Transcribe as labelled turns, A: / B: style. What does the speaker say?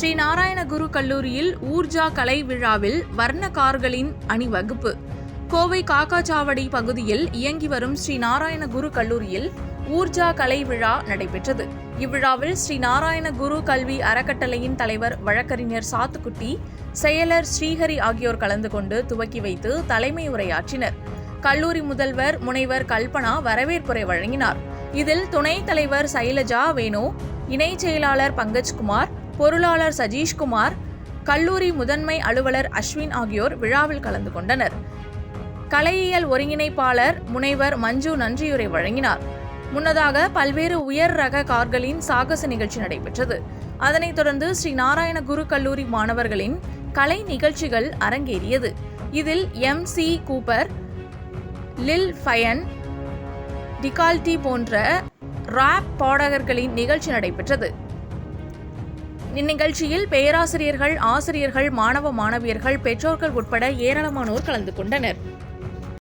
A: ஸ்ரீ நாராயண குரு கல்லூரியில் ஊர்ஜா கலை விழாவில் வர்ண கார்களின் அணிவகுப்பு. கோவை காக்காச்சாவடி பகுதியில் இயங்கி வரும் ஸ்ரீ நாராயண குரு கல்லூரியில் ஊர்ஜா கலை விழா நடைபெற்றது. இவ்விழாவில் ஸ்ரீ நாராயண குரு கல்வி அறக்கட்டளையின் தலைவர் வழக்கறிஞர் சாத்துக்குட்டி, செயலர் ஸ்ரீஹரி ஆகியோர் கலந்து கொண்டு துவக்கி வைத்து தலைமை உரையாற்றினர். கல்லூரி முதல்வர் முனைவர் கல்பனா வரவேற்புரை வழங்கினார். இதில் துணைத் தலைவர் சைலஜா வேணு, இணைச் செயலாளர் பங்கஜ்குமார், பொருளாளர் சஜீஷ்குமார், கல்லூரி முதன்மை அலுவலர் அஸ்வின் ஆகியோர் விழாவில் கலந்து கொண்டனர். கலையியல் ஒருங்கிணைப்பாளர் முனைவர் மஞ்சு நன்றியுரை வழங்கினார். முன்னதாக பல்வேறு உயர் ரக கார்களின் சாகச நிகழ்ச்சி நடைபெற்றது. அதனைத் தொடர்ந்து ஸ்ரீ நாராயண குரு கல்லூரி மாணவர்களின் கலை நிகழ்ச்சிகள் அரங்கேறியது. இதில் MC கூப்பர், லில் ஃபயன், டிகால்டி போன்ற ராப் பாடகர்களின் நிகழ்ச்சி நடைபெற்றது. இந்நிகழ்ச்சியில் பேராசிரியர்கள், ஆசிரியர்கள், மாணவ மாணவியர்கள், பெற்றோர்கள் உட்பட ஏராளமானோர் கலந்து கொண்டனர்.